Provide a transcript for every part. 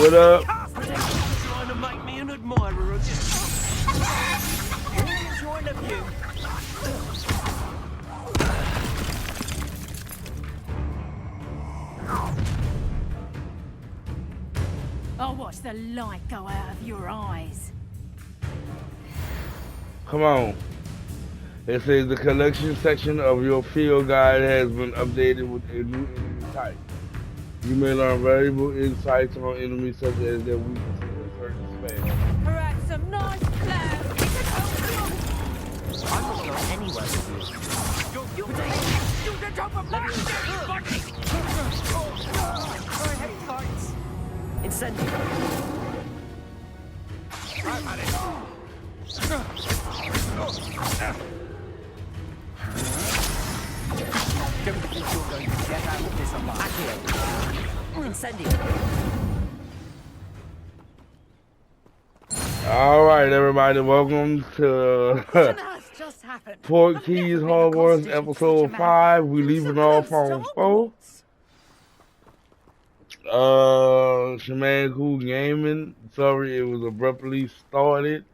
What up? Trying to make me an admirer of you. Join of you. I'll watch the light go out of your eyes. Come on. It says the collection section of your field guide has been updated with a new enemy type. You may learn valuable insights on enemies such as their weaknesses in certain space. Perhaps some nice plans. I'm not going anywhere with you. You the top of my body! I hate heights. Incendiary. I've had it. Don't think you're going to get out of this alive. Accio. Incendiary. All right, everybody, welcome to Just happened. Port Keys Hogwarts episode 5. We leaving off on 4. Shaman Kooll Gaming. Sorry, it was abruptly started.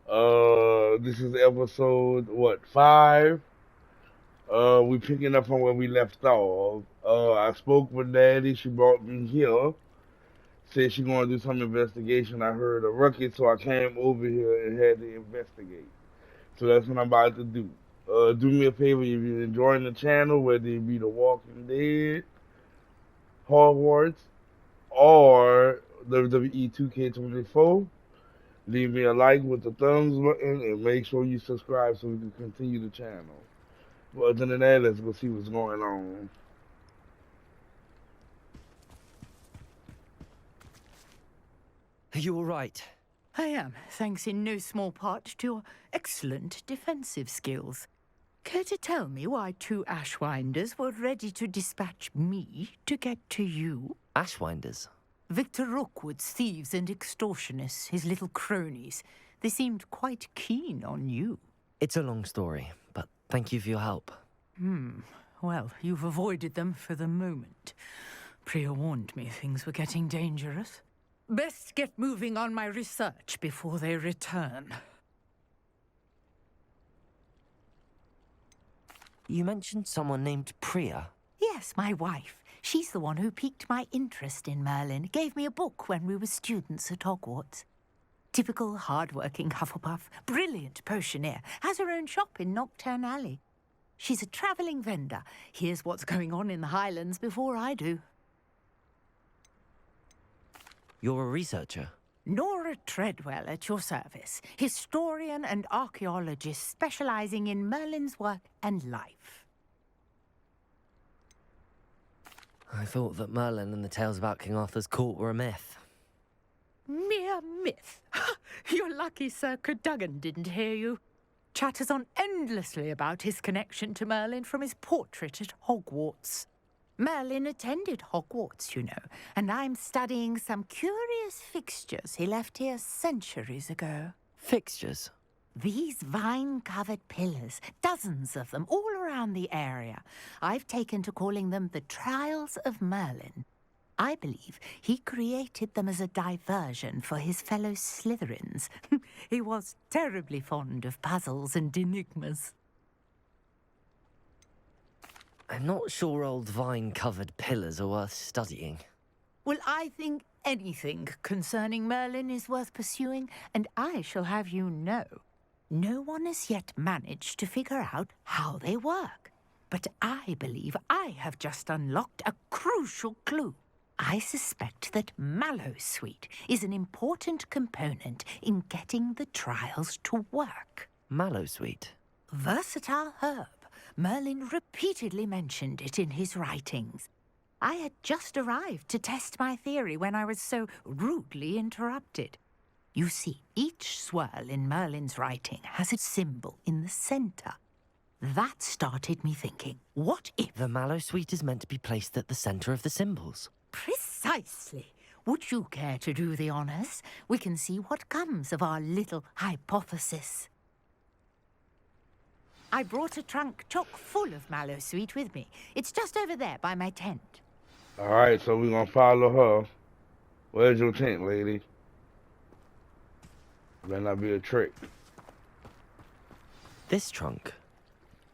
This is episode 5. We picking up on where we left off. I spoke with Daddy. She brought me here. Said she gonna do some investigation. I heard a ruckus, so I came over here and had to investigate. So that's what I'm about to do. Do me a favor if you're enjoying the channel, whether it be The Walking Dead, Hogwarts, or WWE 2K24. Leave me a like with the thumbs button and make sure you subscribe so we can continue the channel. But other than that, let's go see what's going on. Are you all right? I am, thanks in no small part to your excellent defensive skills. Care to tell me why 2 Ashwinders were ready to dispatch me to get to you? Ashwinders? Victor Rookwood's thieves and extortionists, his little cronies. They seemed quite keen on you. It's a long story, but thank you for your help. Well, you've avoided them for the moment. Priya warned me things were getting dangerous. Best get moving on my research before they return. You mentioned someone named Priya. Yes, my wife. She's the one who piqued my interest in Merlin. Gave me a book when we were students at Hogwarts. Typical hard-working Hufflepuff, brilliant potioneer, has her own shop in Knockturn Alley. She's a travelling vendor. Hears what's going on in the Highlands before I do. You're a researcher? Nora Treadwell at your service. Historian and archaeologist specialising in Merlin's work and life. I thought that Merlin and the tales about King Arthur's court were a myth. Mere myth. You're lucky Sir Cadogan didn't hear you. Chatters on endlessly about his connection to Merlin from his portrait at Hogwarts. Merlin attended Hogwarts, you know, and I'm studying some curious fixtures he left here centuries ago. Fixtures? These vine-covered pillars, dozens of them, all around the area. I've taken to calling them the Trials of Merlin. I believe he created them as a diversion for his fellow Slytherins. He was terribly fond of puzzles and enigmas. I'm not sure old vine-covered pillars are worth studying. Well, I think anything concerning Merlin is worth pursuing, and I shall have you know. No one has yet managed to figure out how they work. But I believe I have just unlocked a crucial clue. I suspect that Mallowsweet is an important component in getting the trials to work. Mallowsweet? Versatile herb. Merlin repeatedly mentioned it in his writings. I had just arrived to test my theory when I was so rudely interrupted. You see, each swirl in Merlin's writing has a symbol in the centre. That started me thinking, what if... The Mallowsweet is meant to be placed at the centre of the symbols. Precisely. Would you care to do the honours? We can see what comes of our little hypothesis. I brought a trunk chock full of Mallowsweet with me. It's just over there by my tent. Alright, so we're gonna follow her. Where's your tent, lady? Better not be a trick. This trunk.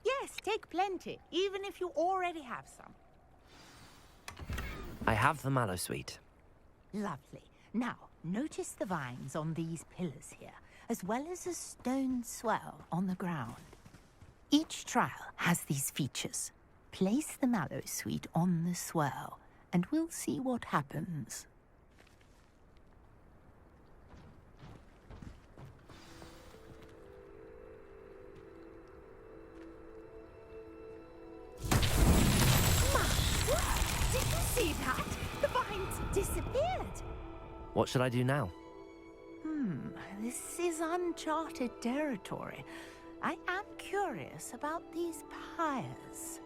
Yes, take plenty, even if you already have some. I have the mallow sweet. Lovely. Now, notice the vines on these pillars here, as well as a stone swell on the ground. Each trial has these features. Place the mallow sweet on the swell, and we'll see what happens. Did you see that? The vines disappeared. What should I do now? This is uncharted territory. I am curious about these pyres.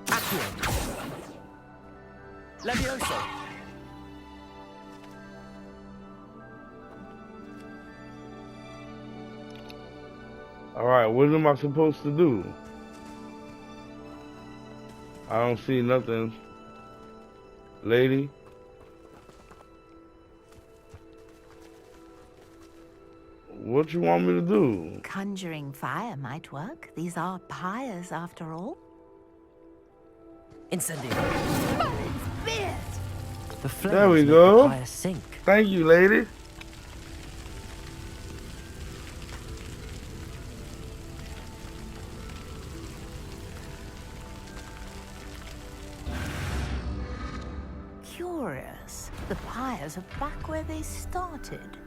Accio. Levioso. Alright, what am I supposed to do? I don't see nothing. Lady? What you want me to do? Conjuring fire might work. These are pyres after all. Incendio. Merlin's beard! The flames There we make go. the fire sink. Thank you, lady. Curious. The pyres are back where they started.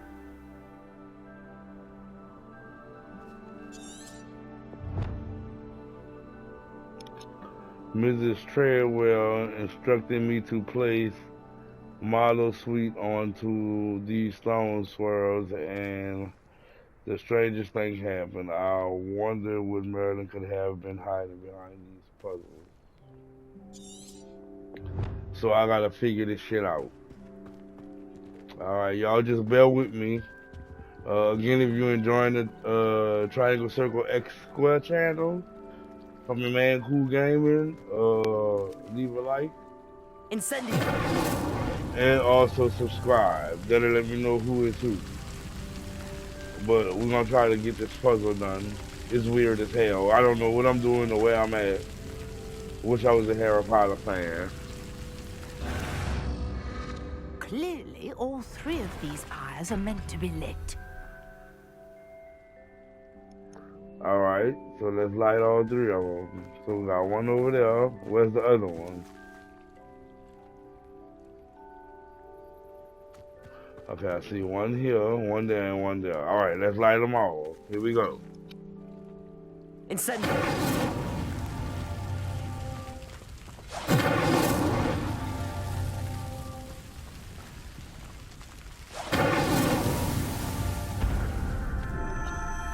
Mrs. Treadwell instructed me to place mallow sweet onto these stone swirls, and the strangest thing happened. I wonder what Merlin could have been hiding behind these puzzles. So I gotta figure this shit out. Alright, y'all just bear with me. Again, if you're enjoying the Triangle Circle X Square channel from your man Kooll Gaming, leave a like. Incendio. And also subscribe. That'll let me know who is who. But we're gonna try to get this puzzle done. It's weird as hell. I don't know what I'm doing or where I'm at. Wish I was a Harry Potter fan. Clearly, all three of these pyres are meant to be lit. Alright, so let's light all three of them. So we got one over there. Where's the other one? Okay, I see one here, one there, and one there. Alright, let's light them all. Here we go. Incendio.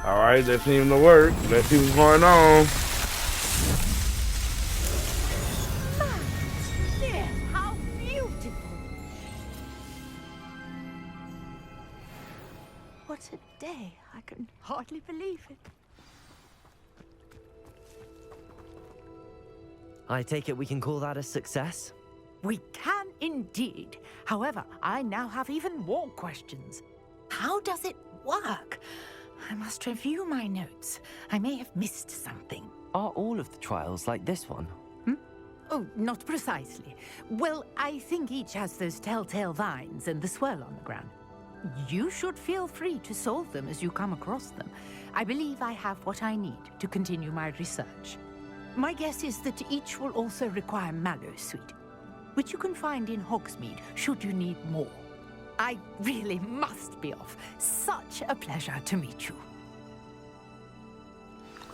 Alright, that seemed to work. Let's see what's going on. There, how beautiful! What a day. I can hardly believe it. I take it we can call that a success? We can indeed. However, I now have even more questions. How does it work? I must review my notes. I may have missed something. Are all of the trials like this one? Oh, not precisely. Well, I think each has those telltale vines and the swirl on the ground. You should feel free to solve them as you come across them. I believe I have what I need to continue my research. My guess is that each will also require mallow sweet, which you can find in Hogsmeade should you need more. I really must be off. Such a pleasure to meet you.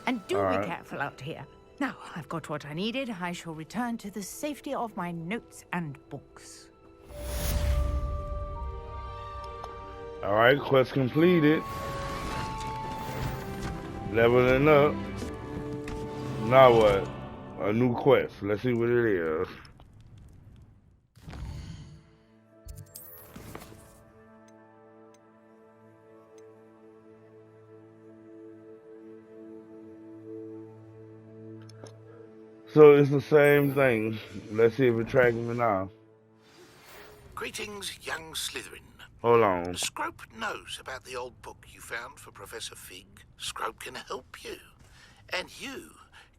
And do All be right. careful out here. Now, I've got what I needed. I shall return to the safety of my notes and books. Alright, quest completed. Leveling up. Now what? A new quest. Let's see what it is. So it's the same thing. Let's see if it tracks me now. Greetings, young Slytherin. Hold on. Scrope knows about the old book you found for Professor Fig. Scrope can help you. And you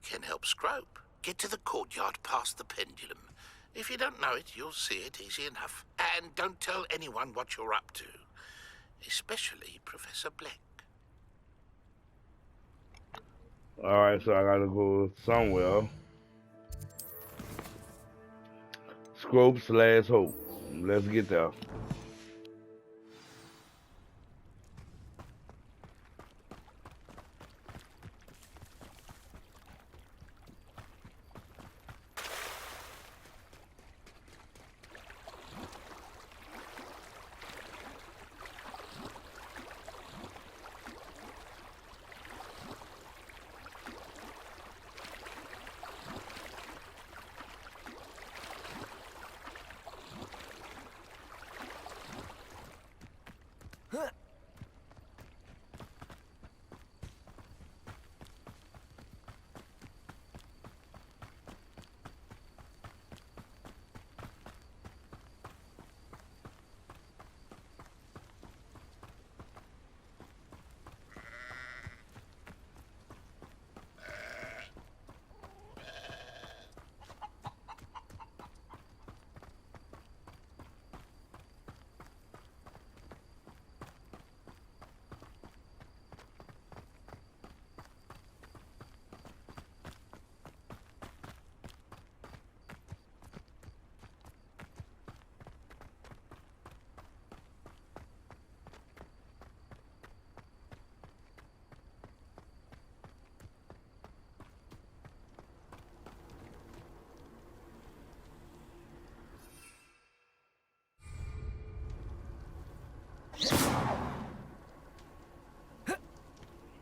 can help Scrope. Get to the courtyard past the pendulum. If you don't know it, you'll see it easy enough. And don't tell anyone what you're up to. Especially Professor Black. Alright, so I gotta go somewhere. Scrope's Last Hope. Let's get there.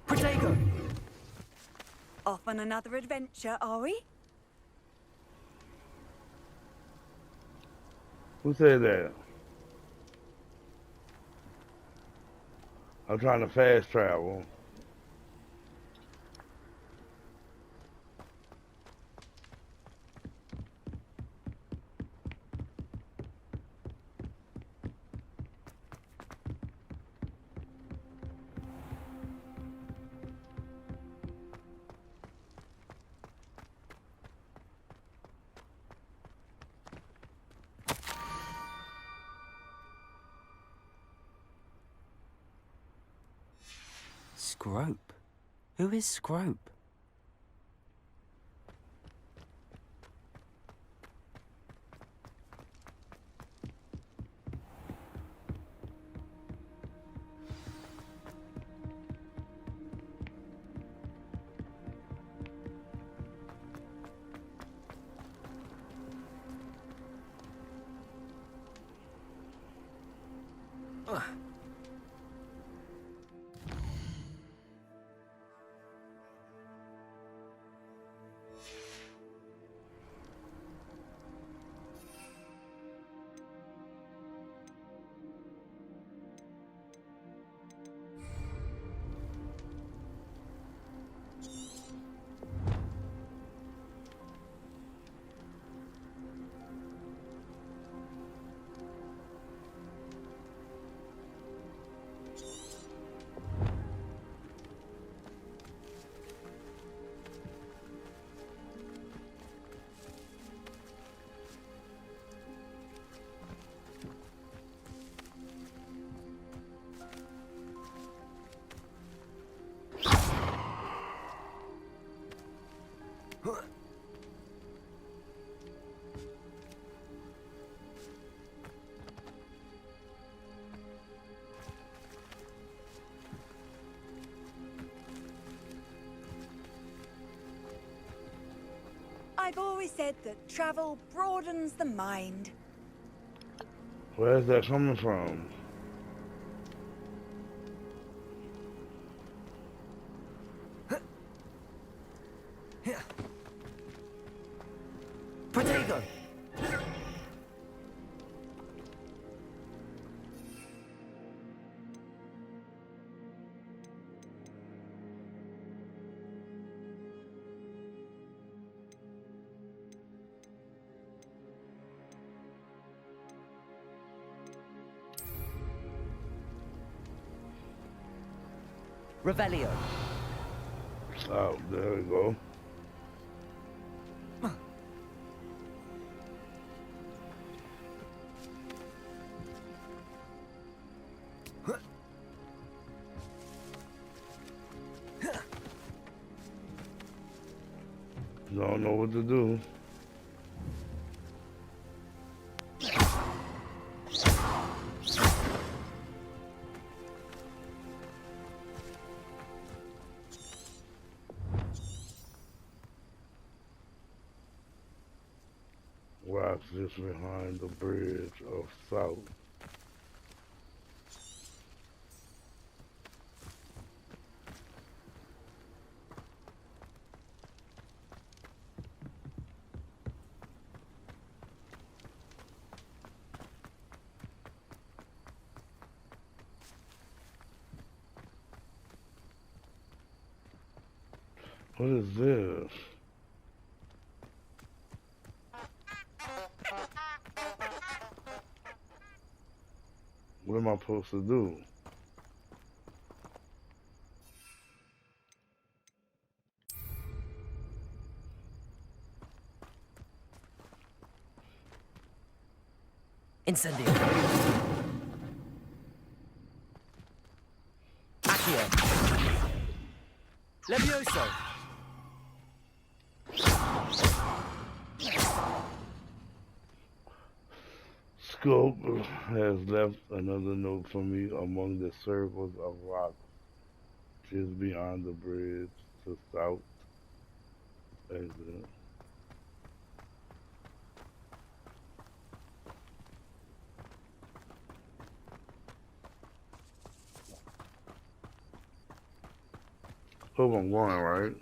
Protego! Off on another adventure, are we? Who said that? I'm trying to fast travel. Scrope? Who is Scrope? I've always said that travel broadens the mind. Where's that coming from? Protego! Revelio. Oh, there we go. Don't know what to do. Rocks just behind the bridge of South. What is this? What am I supposed to do? Incendio. Accio. Levioso. Scope has left another note for me among the circles of rock just beyond the bridge to South exit. Hope I'm going right.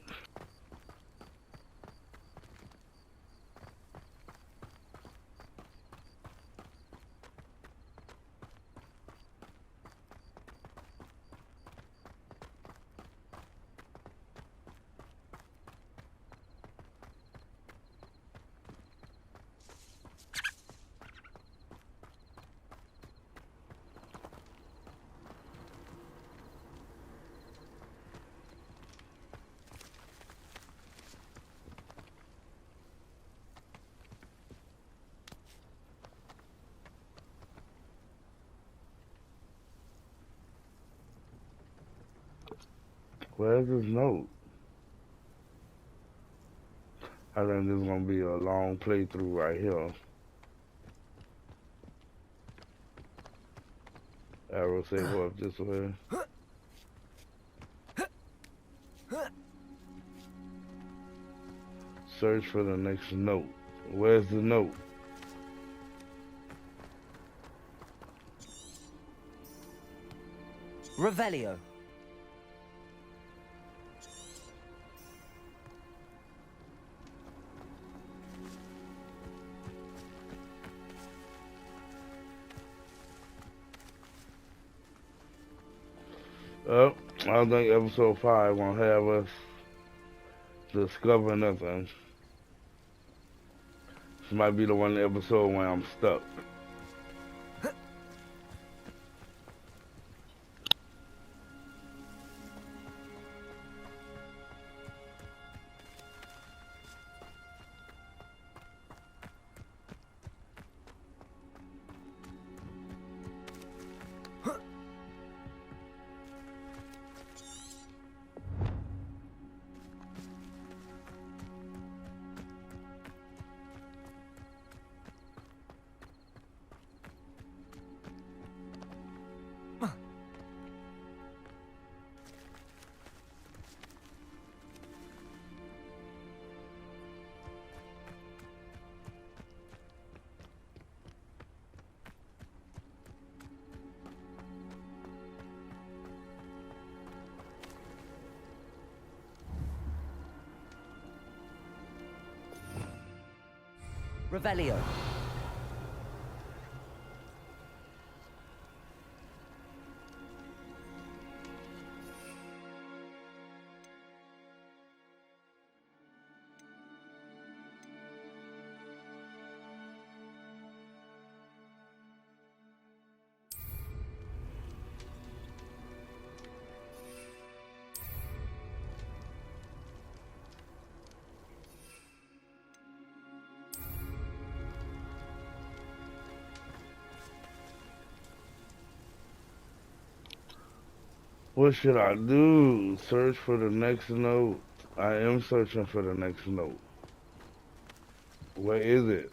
Where's this note? I think this is gonna be a long playthrough right here. Arrow say go up this way. Search for the next note. Where's the note? Revelio. Oh, I don't think episode 5 won't have us discover nothing. This might be the one episode when I'm stuck. Revelio. What should I do? Search for the next note. I am searching for the next note. Where is it?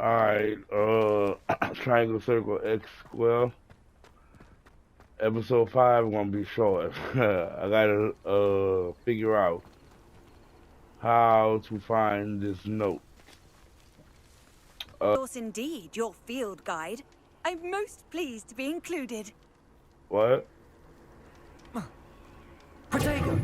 Alright, triangle, circle, X square. Episode 5 gonna be short. I gotta figure out how to find this note. Yours indeed, your field guide. I'm most pleased to be included. What? Protego!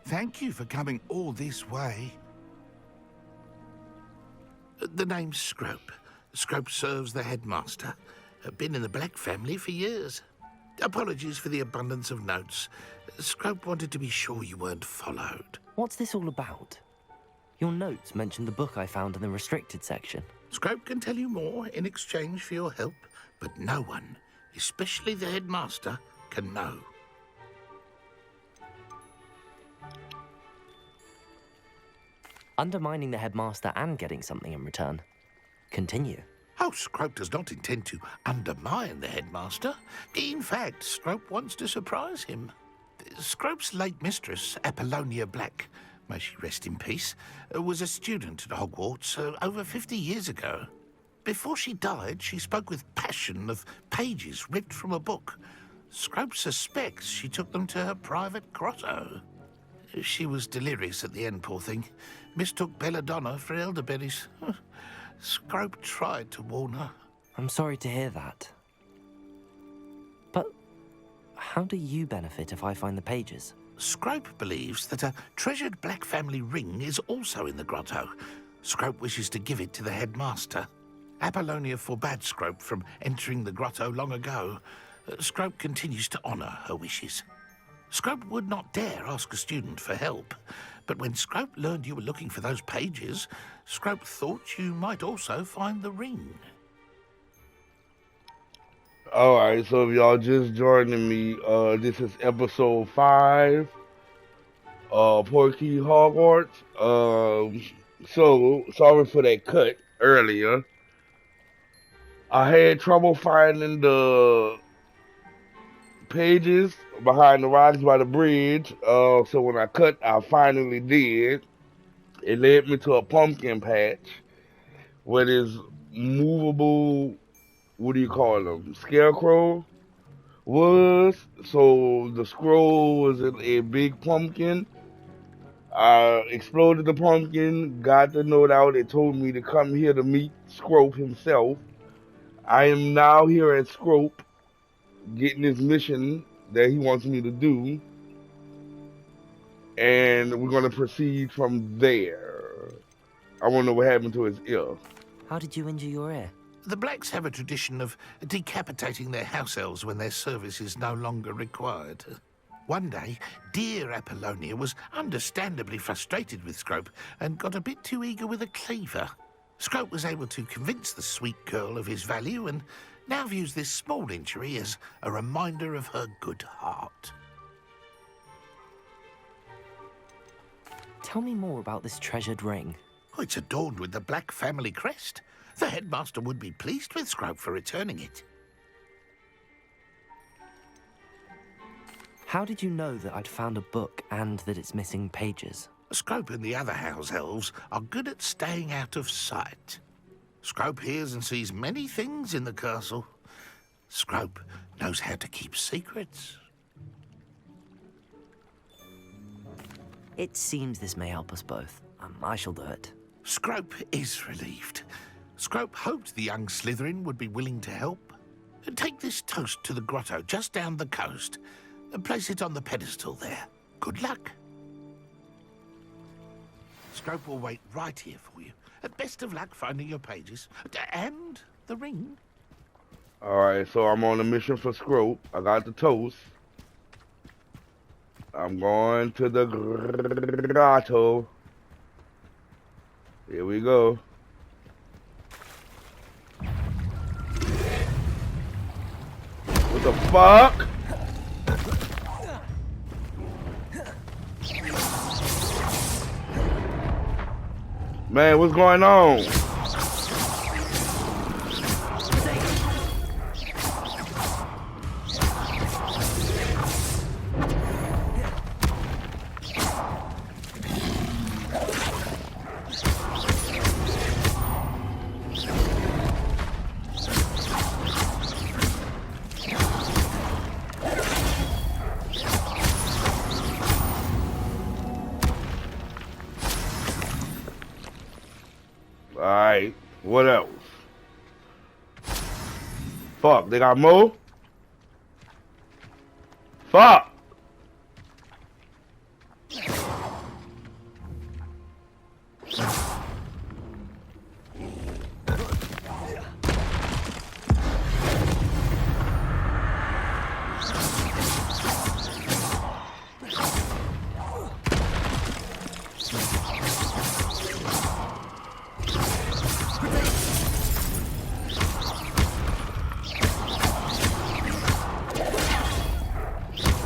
Thank you for coming all this way. The name's Scrope. Scrope serves the headmaster. Been in the Black family for years. Apologies for the abundance of notes. Scrope wanted to be sure you weren't followed. What's this all about? Your notes mentioned the book I found in the restricted section. Scrope can tell you more in exchange for your help, but no one, especially the headmaster, can know. Undermining the headmaster and getting something in return. Continue. Oh, Scrope does not intend to undermine the headmaster. In fact, Scrope wants to surprise him. Scrope's late mistress, Apollonia Black, may she rest in peace, was a student at Hogwarts over 50 years ago. Before she died, she spoke with passion of pages ripped from a book. Scrope suspects she took them to her private grotto. She was delirious at the end, poor thing. Mistook belladonna for elderberries. Scrope tried to warn her. I'm sorry to hear that. But how do you benefit if I find the pages? Scrope believes that a treasured Black family ring is also in the grotto. Scrope wishes to give it to the headmaster. Apollonia forbade Scrope from entering the grotto long ago. Scrope continues to honour her wishes. Scrope would not dare ask a student for help, but when Scrope learned you were looking for those pages, Scrope thought you might also find the ring. Alright, so if y'all just joining me, this is episode 5, Porky Hogwarts. So, sorry for that cut earlier. I had trouble finding the pages behind the rocks by the bridge, so when I cut, I finally did. It led me to a pumpkin patch where this movable, what do you call them, scarecrow was. So the scroll was a big pumpkin. I exploded the pumpkin, got the note out. It told me to come here to meet Scrope himself. I am now here at Scrope, getting this mission that he wants me to do, and we're going to proceed from there. I want to know what happened to his ear. How did you injure your ear? The Blacks have a tradition of decapitating their house elves when their service is no longer required. One day, dear Apollonia was understandably frustrated with Scrope and got a bit too eager with a cleaver. Scrope was able to convince the sweet girl of his value and now views this small injury as a reminder of her good heart. Tell me more about this treasured ring. Oh, it's adorned with the Black family crest. The headmaster would be pleased with Scrope for returning it. How did you know that I'd found a book and that it's missing pages? Scrope and the other house elves are good at staying out of sight. Scrope hears and sees many things in the castle. Scrope knows how to keep secrets. It seems this may help us both. I shall do it. Scrope is relieved. Scrope hoped the young Slytherin would be willing to help. Take this toast to the grotto just down the coast and place it on the pedestal there. Good luck. Scrope will wait right here for you. Best of luck finding your pages. And the ring. Alright, so I'm on a mission for Scrope. I got the toast. I'm going to the grotto. Here we go. What the fuck? Man, what's going on? Alright, what else? Fuck, they got more? Fuck!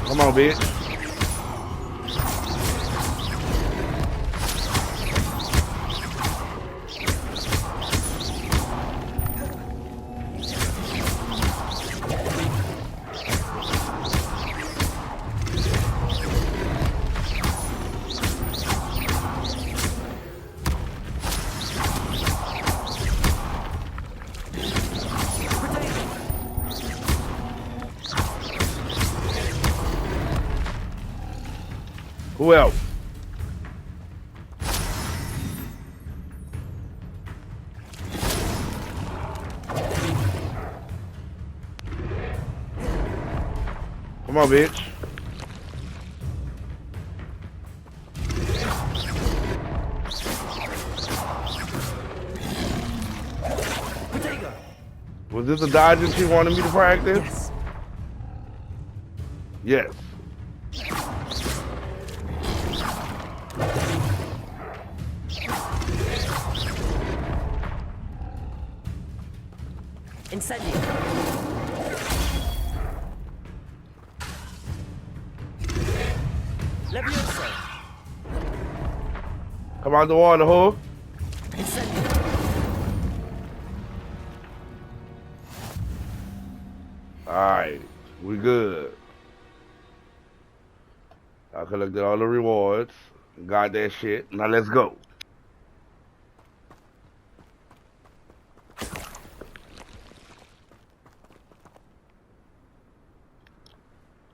Come on, bitch. Who else? Come on, bitch. Was this a dodging she wanted me to practice? Yes. Incendio. Levioso. Come out the water, ho. Incendio. Alright, we good. I collected all the rewards. Got that shit. Now let's go.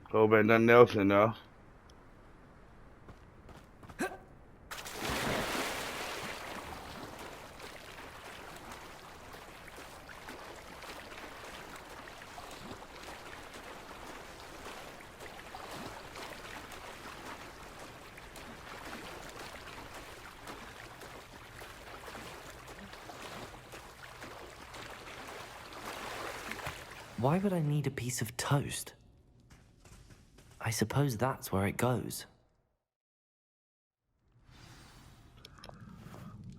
Hope ain't nothing else in there. Why would I need a piece of toast? I suppose that's where it goes.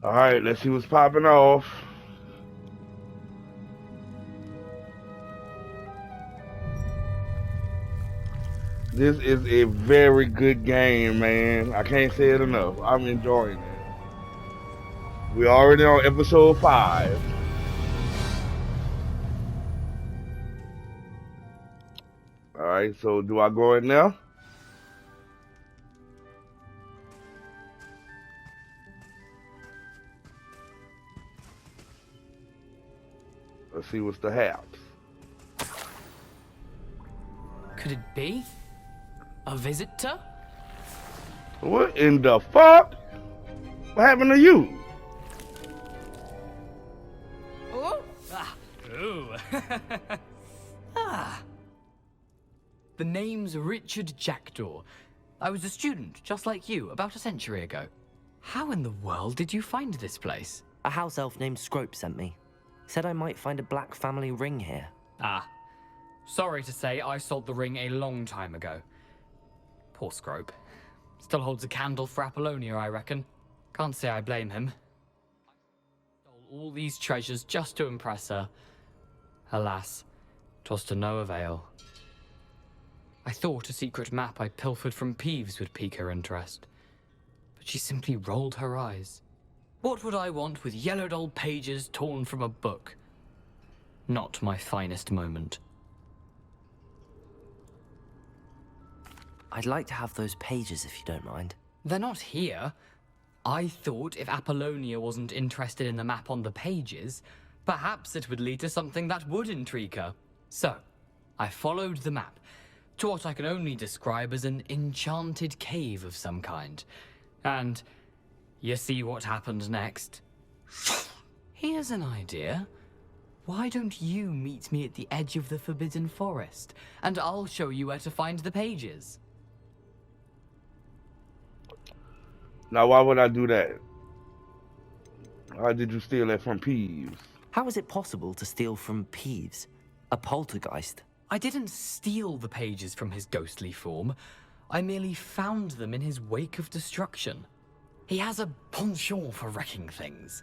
Alright, let's see what's popping off. This is a very good game, man. I can't say it enough. I'm enjoying it. We're already on episode 5. Alright, so do I go in there? Let's see what's the haps. Could it be? A visitor? What in the fuck? What happened to you? Oh! Ah. Ooh. Ah. The name's Richard Jackdaw. I was a student, just like you, about a century ago. How in the world did you find this place? A house elf named Scrope sent me. Said I might find a black family ring here. Ah. Sorry to say, I sold the ring a long time ago. Poor Scrope. Still holds a candle for Apollonia, I reckon. Can't say I blame him. I stole all these treasures just to impress her. Alas, 'twas to no avail. I thought a secret map I pilfered from Peeves would pique her interest. But she simply rolled her eyes. What would I want with yellowed old pages torn from a book? Not my finest moment. I'd like to have those pages if you don't mind. They're not here. I thought if Apollonia wasn't interested in the map on the pages, perhaps it would lead to something that would intrigue her. So, I followed the map to what I can only describe as an enchanted cave of some kind. And you see what happened next? Here's an idea. Why don't you meet me at the edge of the Forbidden Forest, and I'll show you where to find the pages? Now, why would I do that? Why did you steal that from Peeves? How is it possible to steal from Peeves? A poltergeist? I didn't steal the pages from his ghostly form. I merely found them in his wake of destruction. He has a penchant for wrecking things.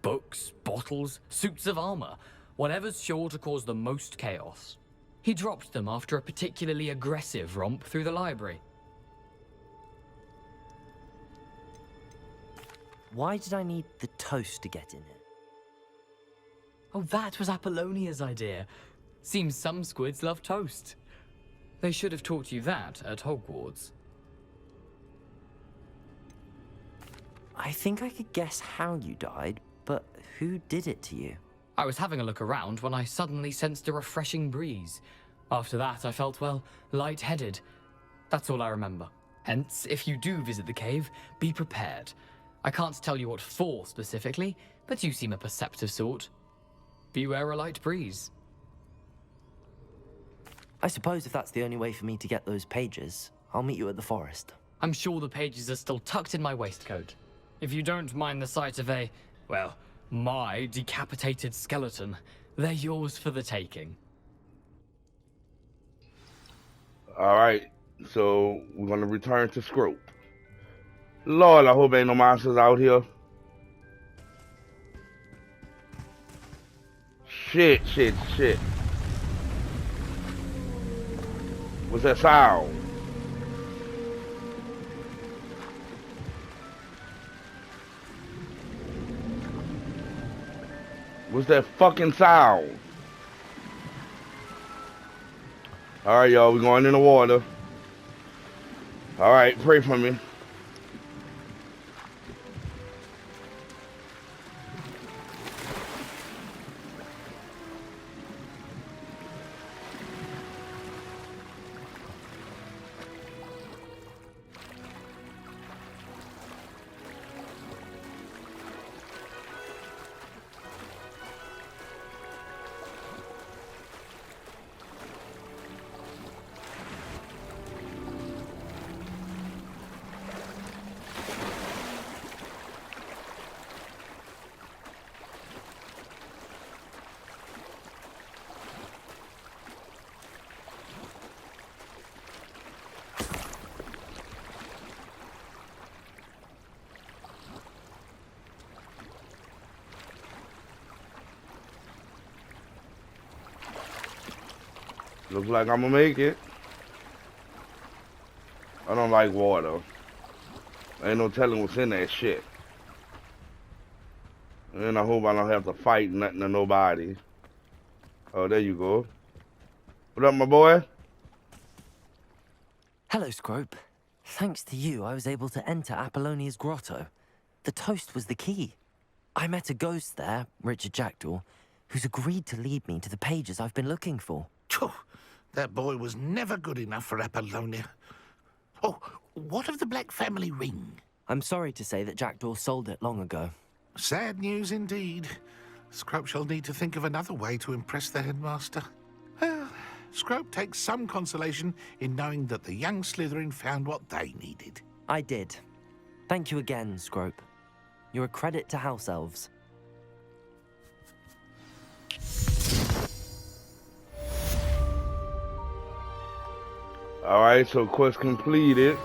Books, bottles, suits of armor, whatever's sure to cause the most chaos. He dropped them after a particularly aggressive romp through the library. Why did I need the toast to get in it? Oh, that was Apollonia's idea. Seems some squids love toast. They should have taught you that at Hogwarts. I think I could guess how you died, but who did it to you? I was having a look around when I suddenly sensed a refreshing breeze. After that, I felt, well, lightheaded. That's all I remember. Hence, if you do visit the cave, be prepared. I can't tell you what for specifically, but you seem a perceptive sort. Beware a light breeze. I suppose if that's the only way for me to get those pages, I'll meet you at the forest. I'm sure the pages are still tucked in my waistcoat. If you don't mind the sight of my decapitated skeleton, they're yours for the taking. Alright, so we're gonna return to Scrope. Lord, I hope ain't no monsters out here. Shit. What's that sound? What's that fucking sound? Alright, y'all, we're going in the water. Alright, pray for me. Looks like I'm gonna make it. I don't like water. Ain't no telling what's in that shit. And I hope I don't have to fight nothing or nobody. Oh, there you go. What up, my boy? Hello, Scrope. Thanks to you, I was able to enter Apollonia's grotto. The toast was the key. I met a ghost there, Richard Jackdaw, who's agreed to lead me to the pages I've been looking for. Phew, that boy was never good enough for Apollonia. Oh, what of the Black family ring? I'm sorry to say that Jackdaw sold it long ago. Sad news indeed. Scrope shall need to think of another way to impress the headmaster. Well, Scrope takes some consolation in knowing that the young Slytherin found what they needed. I did. Thank you again, Scrope. You're a credit to House Elves. Alright, so quest completed.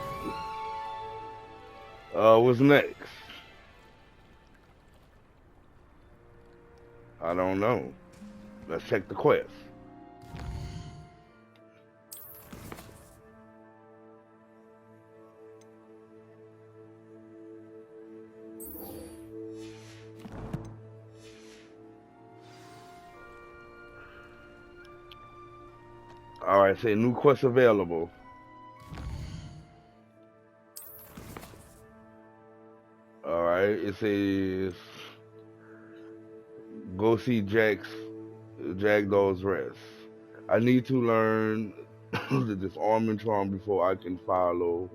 What's next? I don't know. Let's check the quest. Alright, say new quest available. Alright, it says go see Jackdaw's Rest. I need to learn the disarming charm before I can follow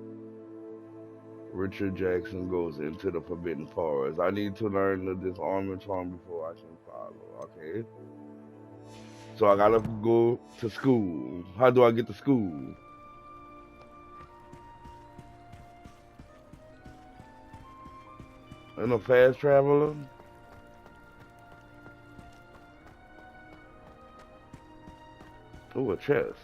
Richard Jackson goes into the Forbidden Forest. I need to learn the disarming charm before I can follow. Okay. So I gotta go to school. How do I get to school? Ain't no fast traveler? Ooh, a chest.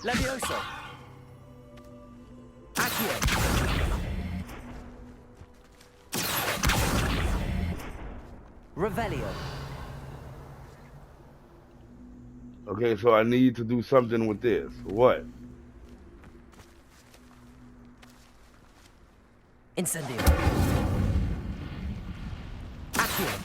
Levioso. Accio. Revelio. Okay, so I need to do something with this. What? Incendio. Accio.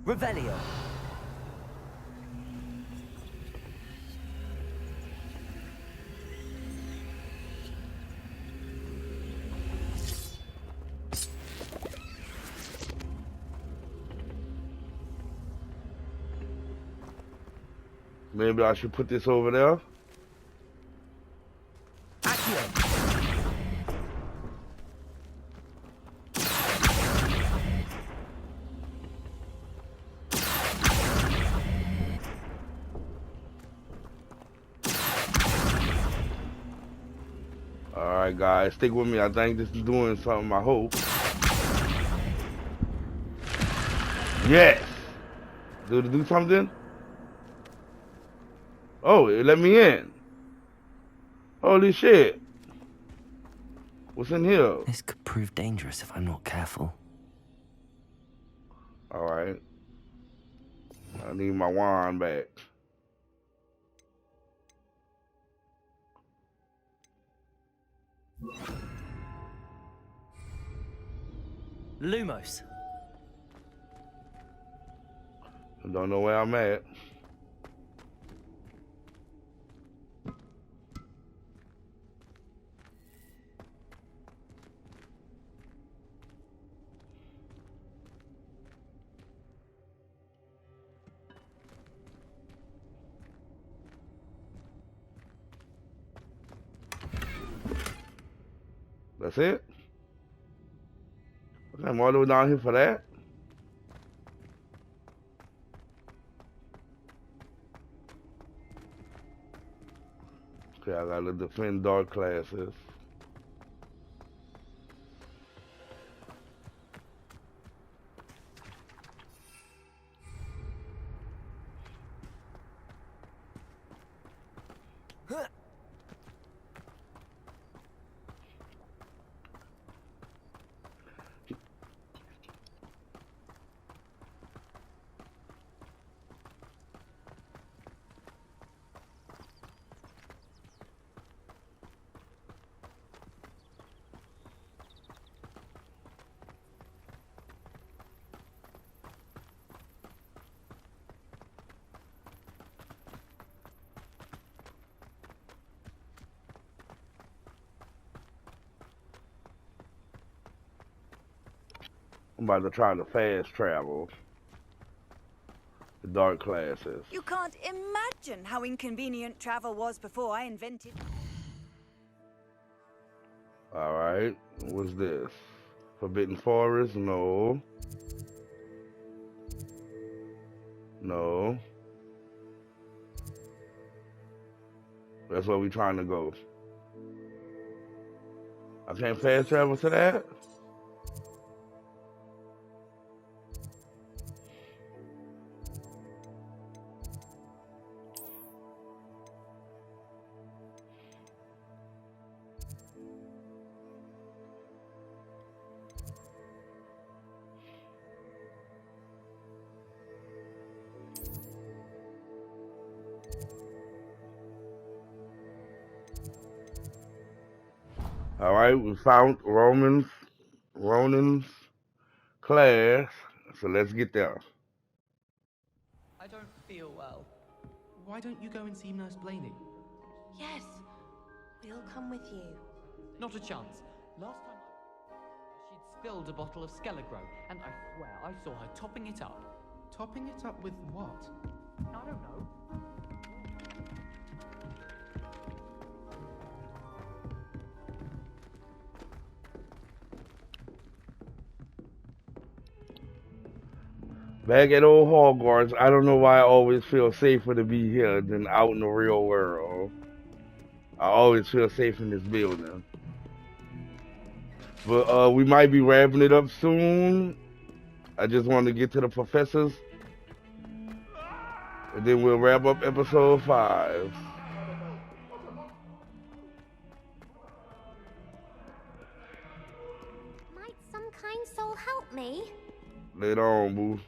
Revelio. Maybe I should put this over there? Accio. Alright guys, stick with me. I think this is doing something, I hope. Yes! Did it do something? Oh, it let me in. Holy shit. What's in here? This could prove dangerous if I'm not careful. Alright. I need my wand back. Lumos. I don't know where I'm at. That's it? Okay, I'm all the way down here for that? Okay, I gotta defend dark classes. I'm about to try to fast travel the dark classes. You can't imagine how inconvenient travel was before I invented. Alright, what's this? Forbidden Forest? No. No. That's where we trying to go. I can't fast travel to that? Alright, we found Ronan's class, so let's get there. I don't feel well. Why don't you go and see Nurse Blaney? Yes, we'll come with you. Not a chance. Last time she'd spilled a bottle of Skelegro, and I swear I saw her topping it up. Topping it up with what? I don't know. Back at old Hogwarts, I don't know why I always feel safer to be here than out in the real world. I always feel safe in this building. But we might be wrapping it up soon. I just want to get to the professors. And then we'll wrap up episode 5. Might some kind soul help me? Later on, boo.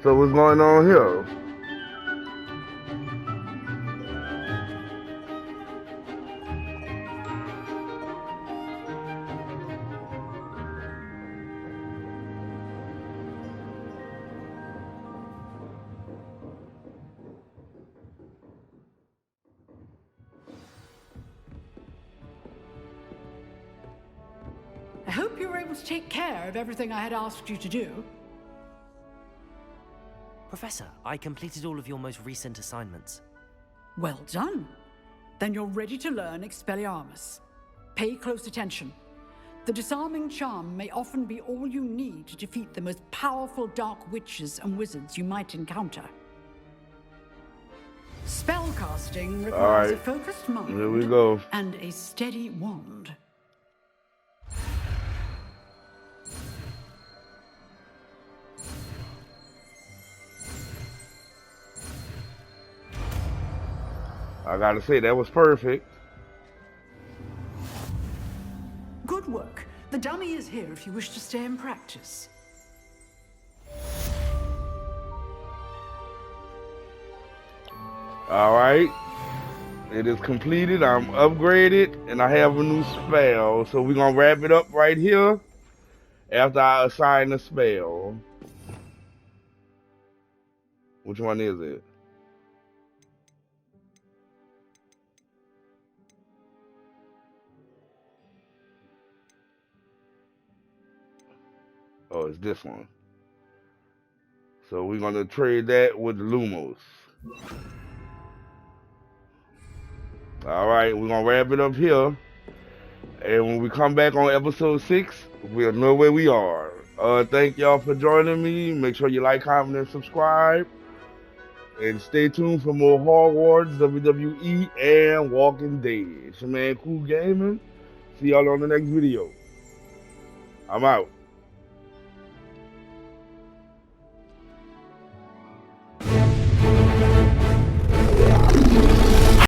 So what's going on here? I hope you were able to take care of everything I had asked you to do. Professor, I completed all of your most recent assignments. Well done. Then you're ready to learn Expelliarmus. Pay close attention. The disarming charm may often be all you need to defeat the most powerful dark witches and wizards you might encounter. Spellcasting requires a focused mind Here we go. and a steady wand. I gotta say, that was perfect. Good work. The dummy is here if you wish to stay and practice. Alright. It is completed. I'm upgraded. And I have a new spell. So we're gonna wrap it up right here. After I assign the spell. Which one is it? Oh, it's this one. So we're gonna trade that with Lumos. Alright, we're gonna wrap it up here. And when we come back on episode 6, we'll know where we are. Thank y'all for joining me. Make sure you like, comment, and subscribe. And stay tuned for more Hogwarts, WWE, and Walking Dead. It's your man Kooll Gaming. See y'all on the next video. I'm out.